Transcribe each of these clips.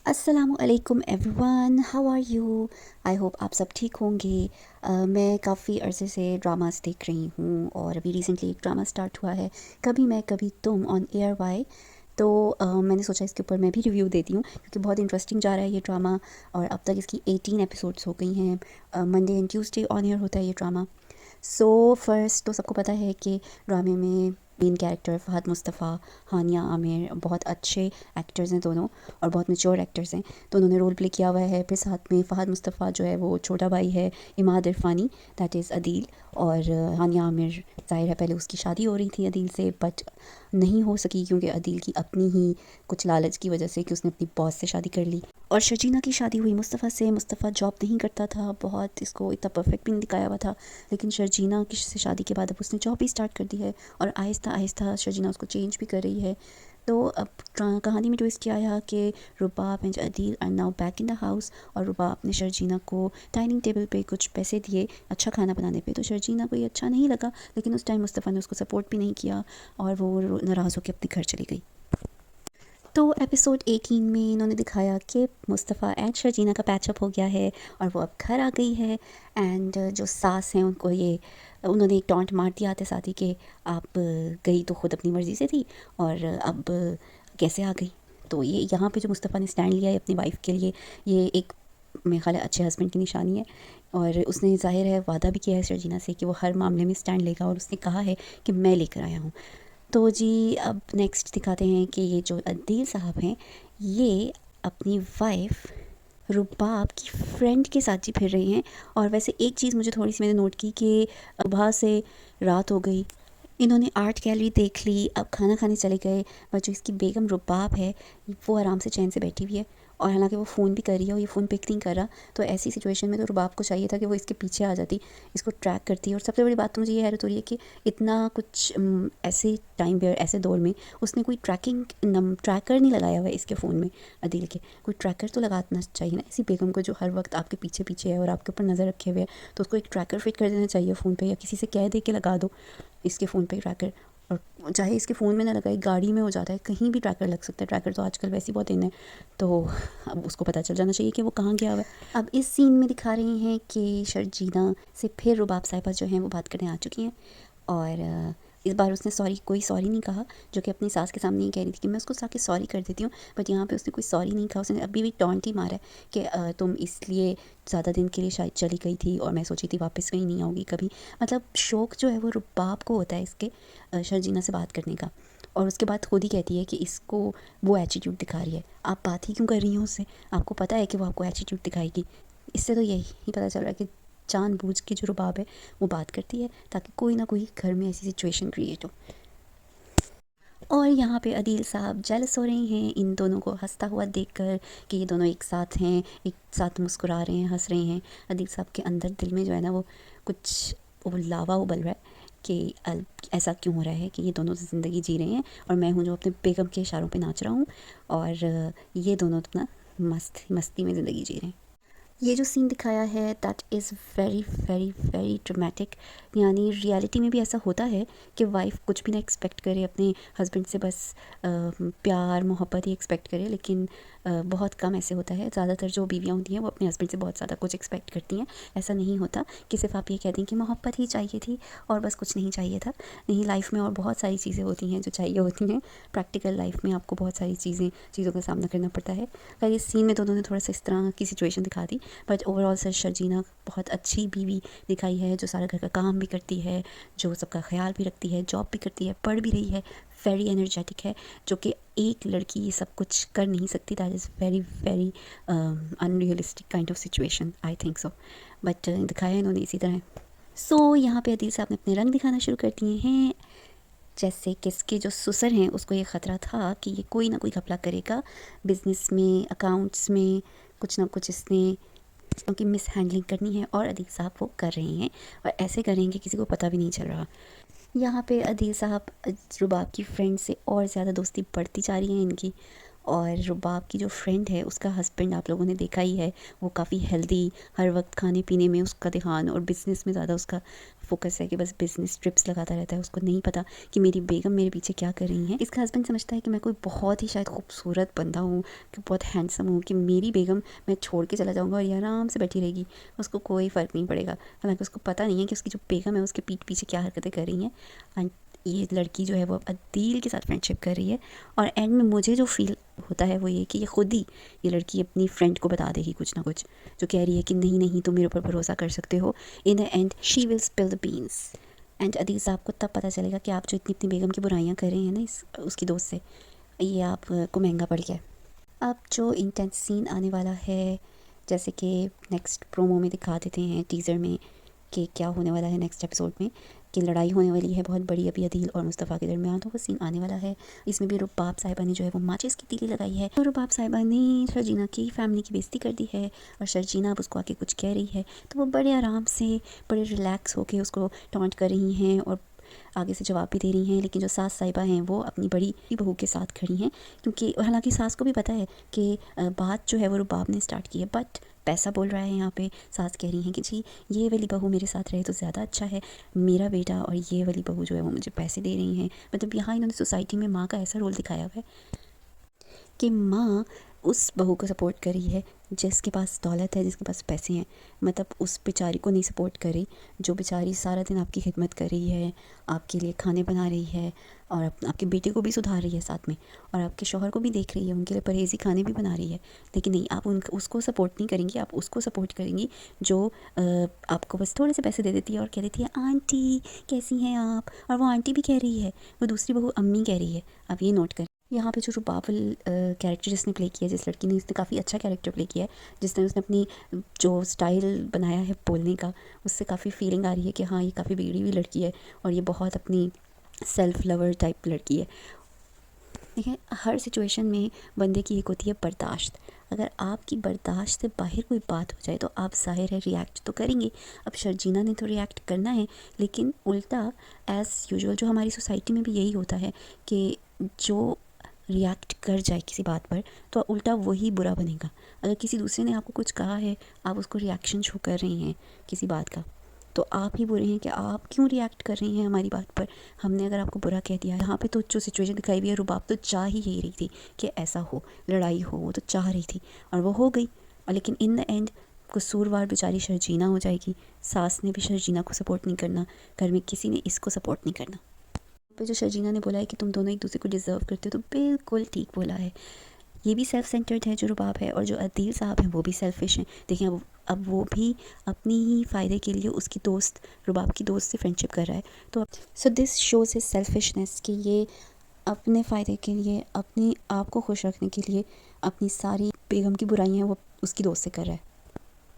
अस्सलामुअलैकुम everyone, how are you? I hope आप सब ठीक होंगे। मैं काफ़ी अरसे से ड्रामास देख रही हूँ और अभी रिसेंटली एक ड्रामा स्टार्ट हुआ है, कभी मैं कभी तुम ऑन एयर वाई। तो मैंने सोचा इसके ऊपर मैं भी रिव्यू देती हूँ क्योंकि बहुत इंटरेस्टिंग जा रहा है ये ड्रामा। और अब तक इसकी 18 एपिसोड्स हो गई हैं। Monday and Tuesday on air होता है ये ड्रामा। सो फर्स्ट तो सबको पता है कि ड्रामे में मेन कैरेक्टर फ़हद मुस्तफ़ा, हानिया आमिर बहुत अच्छे एक्टर्स हैं दोनों और बहुत मैच्योर एक्टर्स हैं। तो उन्होंने रोल प्ले किया हुआ है। फिर साथ में फ़हद मुस्तफ़ा जो है वो छोटा भाई है इमाद इरफ़ानी, दैट इज़ अदील। और हानिया आमिर, ज़ाहिर है पहले उसकी शादी हो रही थी अदील से, बट नहीं हो सकी क्योंकि अदील की अपनी ही कुछ लालच की वजह से कि उसने अपनी बॉस से शादी कर ली। और शर्जीना की शादी हुई मुस्तफ़ा से। मुस्तफ़ा जॉब नहीं करता था, बहुत इसको इतना परफेक्ट भी नहीं दिखाया हुआ था, लेकिन शर्जीना की से शादी के बाद अब उसने जॉब भी स्टार्ट कर दी है और आहिस्ता आहिस्ता शर्जीना उसको चेंज भी कर रही है। तो अब कहानी में ट्विस्ट क्या आया कि Rubab and Adeel are now back in the house और रुबाब ने शर्जीना को डाइनिंग टेबल पे कुछ पैसे दिए अच्छा खाना बनाने पे। तो शर्जीना को ये अच्छा नहीं लगा, लेकिन उस टाइम मुस्तफ़ा ने उसको सपोर्ट भी नहीं किया और वो नाराज़ होकर अपने घर चली गई। तो एपिसोड 18 में इन्होंने दिखाया कि मुस्तफ़ा एंड शर्जीना का पैचअप हो गया है और वो अब घर आ गई है। एंड जो सास हैं उनको ये उन्होंने एक टॉन्ट मार दिया आते साथ ही कि आप गई तो ख़ुद अपनी मर्ज़ी से थी और अब कैसे आ गई। तो ये यहाँ पे जो मुस्तफ़ा ने स्टैंड लिया है अपनी वाइफ के लिए, ये एक मेरे ख़्याल है अच्छे हस्बैंड की निशानी है। और उसने ज़ाहिर है वादा भी किया है शर्जीना से कि वो हर मामले में स्टैंड लेगा और उसने कहा है कि मैं लेकर आया हूँ। तो जी अब नेक्स्ट दिखाते हैं कि ये जो अदील साहब हैं ये अपनी वाइफ रुबाब की फ्रेंड के साथ जी फिर रही हैं। और वैसे एक चीज़ मुझे थोड़ी सी मैंने नोट की कि सुबह से रात हो गई, इन्होंने आर्ट गैलरी देख ली, अब खाना खाने चले गए, और जो इसकी बेगम रुबाब है वो आराम से चैन से बैठी हुई है और हालांकि वो फ़ोन भी कर रही है और ये फ़ोन पिक नहीं कर रहा। तो ऐसी सिचुएशन में तो रुबाब को चाहिए था कि वो इसके पीछे आ जाती, इसको ट्रैक करती। और सबसे बड़ी बात तो मुझे ये हैरत हो रही है कि इतना कुछ ऐसे टाइम पे ऐसे दौर में उसने कोई ट्रैकर नहीं लगाया हुआ है इसके फ़ोन में अदील के। कोई ट्रैकर तो लगाना चाहिए ना ऐसी बेगम को जो हर वक्त आपके पीछे पीछे है और आपके ऊपर नज़र रखे हुए है। तो उसको एक ट्रैकर फिट कर देना चाहिए फ़ोन पे, या किसी से कह दे के लगा दो इसके फ़ोन पे ट्रैकर। और चाहे इसके फ़ोन में ना लगाए, गाड़ी में हो जाता है, कहीं भी ट्रैकर लग सकता है। ट्रैकर तो आजकल वैसे ही बहुत इन है, तो अब उसको पता चल जाना चाहिए कि वो कहाँ गया हुआ है। अब इस सीन में दिखा रही हैं कि शर्जीना से फिर रुबाब साहिबा जो हैं वो बात करने आ चुकी हैं। और इस बार उसने कोई सॉरी नहीं कहा, जो कि अपनी सास के सामने ही कह रही थी कि मैं उसको जाके सॉरी कर देती हूँ, बट यहाँ पे उसने कोई सॉरी नहीं कहा। उसने अभी भी टॉन्ट ही मारा है कि तुम इसलिए ज़्यादा दिन के लिए शायद चली गई थी और मैं सोची थी वापस कहीं नहीं आऊँगी कभी। मतलब शौक़ जो है वो रुबाब को होता है इसके शर्जीना से बात करने का। और उसके बाद खुद ही कहती है कि इसको वो एटीट्यूड दिखा रही है, आप बात ही क्यों कर रही हो उससे, आपको पता है कि वो आपको एटीट्यूड दिखाएगी। इससे तो यही पता चल रहा है कि जानबूझ के जो रुबाब है वो बात करती है ताकि कोई ना कोई घर में ऐसी सिचुएशन क्रिएट हो। और यहाँ पे अदील साहब जेलस हो रहे हैं इन दोनों को हंसता हुआ देखकर कि ये दोनों एक साथ हैं, एक साथ मुस्कुरा रहे हैं, हंस रहे हैं। अदील साहब के अंदर दिल में जो है ना वो कुछ वो लावा उबल रहा है कि ऐसा क्यों हो रहा है कि ये दोनों ज़िंदगी जी रहे हैं और मैं हूँ जो अपने बेगम के इशारों पे नाच रहा हूँ, और ये दोनों अपना मस्ती में ज़िंदगी जी रहे हैं। ये जो सीन दिखाया है that is very very very dramatic. यानी रियलिटी में भी ऐसा होता है कि वाइफ़ कुछ भी ना एक्सपेक्ट करे अपने हस्बैंड से, बस प्यार मोहब्बत ही एक्सपेक्ट करे, लेकिन बहुत कम ऐसे होता है। ज़्यादातर जो बीवियाँ होती हैं वो अपने हस्बैंड से बहुत ज़्यादा कुछ एक्सपेक्ट करती हैं। ऐसा नहीं होता कि सिर्फ आप ये कह दें कि मोहब्बत ही चाहिए थी और बस कुछ नहीं चाहिए था। नहीं, लाइफ़ में और बहुत सारी चीज़ें होती हैं जो चाहिए होती हैं। प्रैक्टिकल लाइफ़ में आपको बहुत सारी चीज़ों का सामना करना पड़ता है। खैर इस सीन में दोनों ने थोड़ा सा इस तरह की सिचुएशन दिखा दी, बट ओवरऑल सर शर्जीना बहुत अच्छी बीवी दिखाई है जो सारा घर का काम भी करती है, जो सबका ख्याल भी रखती है, जॉब भी करती है, पढ़ भी रही है, वेरी एनर्जेटिक है, जो कि एक लड़की ये सब कुछ कर नहीं सकती। That is very very unrealistic kind of situation, I think so, but दिखाया है इन्होंने इसी तरह। सो यहाँ पे अदील साहब ने अपने रंग दिखाना शुरू कर दिए हैं। जैसे कि इसके जो ससुर हैं उसको ये ख़तरा था कि ये कोई ना कोई घपला करेगा बिज़नेस में, अकाउंट्स में, कुछ ना कुछ इसने उनकी मिस हैंडलिंग करनी है, और अदील साहब वो कर रहे हैं और ऐसे करेंगे किसी को पता भी नहीं चल रहा। यहाँ पे अदील साहब रुबाब की फ्रेंड से और ज़्यादा दोस्ती बढ़ती जा रही है इनकी, और रुबाब की जो फ्रेंड है उसका हस्बैंड आप लोगों ने देखा ही है, वो काफ़ी हेल्दी, हर वक्त खाने पीने में उसका ध्यान और बिज़नेस में ज़्यादा उसका फोकस है कि बस बिज़नेस ट्रिप्स लगाता रहता है। उसको नहीं पता कि मेरी बेगम मेरे पीछे क्या कर रही हैं। इसका हस्बैंड समझता है कि मैं कोई बहुत ही शायद खूबसूरत बंदा हूँ, कि बहुत हैंडसम हूँ, कि मेरी बेगम मैं छोड़ के चला जाऊँगा और ये आराम से बैठी रहेगी, उसको कोई फ़र्क नहीं पड़ेगा। हालाँकि उसको पता नहीं है कि उसकी जो बेगम है उसके पीठ पीछे क्या हरकतें कर रही हैं। एंड ये लड़की जो है वो अब अदील के साथ फ्रेंडशिप कर रही है, और एंड में मुझे जो फ़ील होता है वो ये कि ये खुद ही ये लड़की अपनी फ्रेंड को बता देगी कुछ ना कुछ, जो कह रही है कि नहीं नहीं तुम मेरे ऊपर भरोसा कर सकते हो। In the end she will spill the beans, and Adeel साहब को तब पता चलेगा कि आप जो इतनी इतनी बेगम की बुराइयां कर रहे हैं ना इस उसकी दोस्त से, ये आप को महंगा पड़ गया। अब जो इंटेंस सीन आने वाला है, जैसे कि नेक्स्ट प्रोमो में दिखा देते हैं, टीज़र में, कि क्या होने वाला है नेक्स्ट एपिसोड में, कि लड़ाई होने वाली है बहुत बड़ी अभी अदील और मुस्तफ़ा के दरमियान, तो वो सीन आने वाला है। इसमें भी रुबाब साहिबा ने जो है वो माचिस की तीली लगाई है, तो रुबाब साहिबा ने शर्जीना की फैमिली की बेइज्जती कर दी है, और शर्जीना अब उसको आके कुछ कह रही है तो वो बड़े आराम से, बड़े रिलैक्स होके उसको टॉन्ट कर रही हैं और आगे से जवाब भी दे रही हैं। लेकिन जो सास साहिबा हैं वो अपनी बड़ी बहू के साथ खड़ी हैं, क्योंकि हालांकि सास को भी पता है कि बात जो है वो रुबाब ने स्टार्ट की है, बट पैसा बोल रहा है यहाँ पे। सास कह रही हैं कि जी ये वाली बहू मेरे साथ रहे तो ज़्यादा अच्छा है, मेरा बेटा, और ये वाली बहू जो है वो मुझे पैसे दे रही हैं। मतलब यहाँ इन्होंने सोसाइटी में माँ का ऐसा रोल दिखाया हुआ है कि माँ उस बहू को सपोर्ट कर रही है जिसके पास दौलत है, जिसके पास पैसे हैं। मतलब उस बेचारी को नहीं सपोर्ट कर रही जो बेचारी सारा दिन आपकी खिदमत कर रही है, आपके लिए खाने बना रही है, और आपके बेटे को भी सुधार रही है साथ में, और आपके शौहर को भी देख रही है, उनके लिए परहेज़ी खाने भी बना रही है। लेकिन नहीं, आप उसको सपोर्ट नहीं करेंगी, आप उसको सपोर्ट करेंगी जो आपको बस थोड़े से पैसे दे देती है और कह देती है आंटी कैसी हैं आप, और वो आंटी भी कह रही है, वो दूसरी बहू अम्मी कह रही है। आप ये नोट करें। यहाँ पे जो रुबाबल कैरेक्टर जिसने प्ले किया, जिस लड़की ने, उसने काफ़ी अच्छा कैरेक्टर प्ले किया है, जिसने उसने अपनी जो स्टाइल बनाया है बोलने का, उससे काफ़ी फीलिंग आ रही है कि हाँ ये काफ़ी बिगड़ी हुई लड़की है और ये बहुत अपनी सेल्फ लवर टाइप लड़की है। देखिए, हर सिचुएशन में बंदे की एक होती है बर्दाश्त। अगर आपकी बर्दाश्त से बाहर कोई बात हो जाए तो आप ज़ाहिर है रिएक्ट तो करेंगे। अब शर्जीना ने तो रिएक्ट करना है, लेकिन उल्टा एज़ यूजुअल जो हमारी सोसाइटी में भी यही होता है कि जो रिएक्ट कर जाए किसी बात पर तो उल्टा वही बुरा बनेगा। अगर किसी दूसरे ने आपको कुछ कहा है, आप उसको रिएक्शन शो कर रही हैं किसी बात का, तो आप ही बुरे हैं कि आप क्यों रिएक्ट कर रही हैं हमारी बात पर। हमने अगर आपको बुरा कह दिया। यहाँ पे तो जो सिचुएशन दिखाई हुई है, रुबाब तो चाह ही यही रही थी कि ऐसा हो, लड़ाई हो, वो तो चाह रही थी और वो हो गई। और लेकिन इन द एंड कसूरवार बेचारी शर्जीना हो जाएगी। सास ने भी शर्जीना को सपोर्ट नहीं करना, घर में किसी ने इसको सपोर्ट नहीं करना। पे जो शर्जीना ने बोला है कि तुम दोनों एक दूसरे को डिज़र्व करते हो, तो बिल्कुल ठीक बोला है। ये भी सेल्फ सेंटर्ड है जो रुबाब है, और जो अदील साहब हैं वो भी सेल्फिश हैं। देखिए अब वो भी अपनी ही फ़ायदे के लिए उसकी दोस्त, रुबाब की दोस्त से फ्रेंडशिप कर रहा है। तो so this shows his selfishness, कि ये अपने फ़ायदे के लिए, अपने आप को खुश रखने के लिए अपनी सारी बेगम की बुराइयाँ वो उसकी दोस्त से कर रहा है।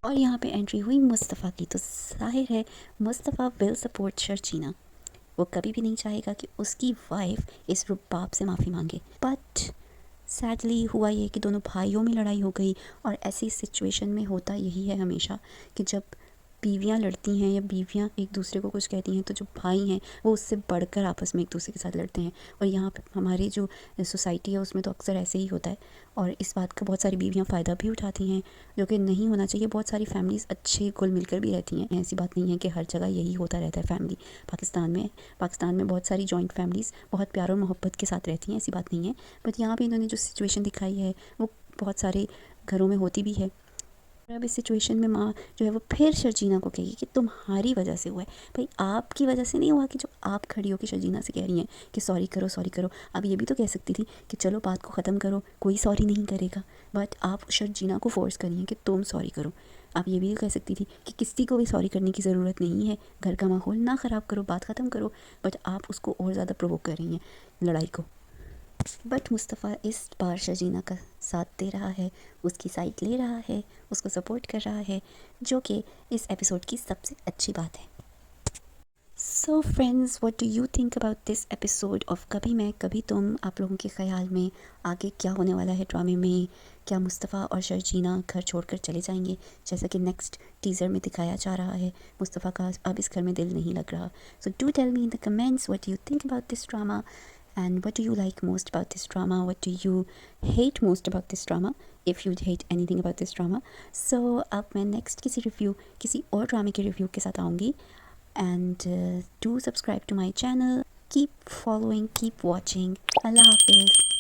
और यहाँ पे एंट्री हुई मुस्तफ़ा की, तो ज़ाहिर है मुस्तफ़ा विल सपोर्ट शर्जीना। वो कभी भी नहीं चाहेगा कि उसकी वाइफ इस रुबाब से माफ़ी मांगे। बट सैडली हुआ ये कि दोनों भाइयों में लड़ाई हो गई, और ऐसी सिचुएशन में होता यही है हमेशा कि जब बीवियाँ लड़ती हैं या बीवियाँ एक दूसरे को कुछ कहती हैं तो जो भाई हैं वो उससे बढ़कर आपस में एक दूसरे के साथ लड़ते हैं। और यहाँ पे हमारी जो सोसाइटी है उसमें तो अक्सर ऐसे ही होता है, और इस बात का बहुत सारी बीवियाँ फ़ायदा भी उठाती हैं, जो कि नहीं होना चाहिए। बहुत सारी फैमिलीज़ अच्छे घुल मिलकर भी रहती हैं, ऐसी बात नहीं है कि हर जगह यही होता रहता है। फैमिली पाकिस्तान में बहुत सारी जॉइंट फैमिलीज़ बहुत प्यार और मोहब्बत के साथ रहती हैं, ऐसी बात नहीं है। बट यहाँ पे इन्होंने जो सिचुएशन दिखाई है वो बहुत सारे घरों में होती भी है। और अब इस सिचुएशन में माँ जो है वो फिर शर्जीना को कहेगी कि तुम्हारी वजह से हुआ है। भाई आपकी वजह से नहीं हुआ कि जो आप खड़ी हो कि शर्जीना से कह रही हैं कि सॉरी करो सॉरी करो। अब ये भी तो कह सकती थी कि चलो बात को ख़त्म करो, कोई सॉरी नहीं करेगा, बट आप शर्जीना को फोर्स करी हैं कि तुम सॉरी करो। आप ये भी कह सकती थी कि किसी को भी सॉरी करने की ज़रूरत नहीं है, घर का माहौल ना ख़राब करो, बात ख़त्म करो, बट आप उसको और ज़्यादा प्रोवोक कर रही हैं लड़ाई को। बट मुस्तफ़ा इस बार शर्जीना का साथ दे रहा है, उसकी साइड ले रहा है, उसको सपोर्ट कर रहा है, जो कि इस एपिसोड की सबसे अच्छी बात है। So friends, what do you think about this episode of कभी मैं कभी तुम। आप लोगों के ख्याल में आगे क्या होने वाला है ड्रामे में? क्या मुस्तफ़ा और शर्जीना घर छोड़कर चले जाएंगे, जैसा कि नेक्स्ट टीज़र में दिखाया जा रहा है? मुस्तफ़ा का अब इस घर में दिल नहीं लग रहा। So do tell me in the comments what you think about this drama, And what do you like most about this drama? What do you hate most about this drama? If you hate anything about this drama. So अब मैं next किसी और ड्रामे के review के साथ आऊँगी. And do subscribe to my channel. Keep following, keep watching. Allah Hafiz.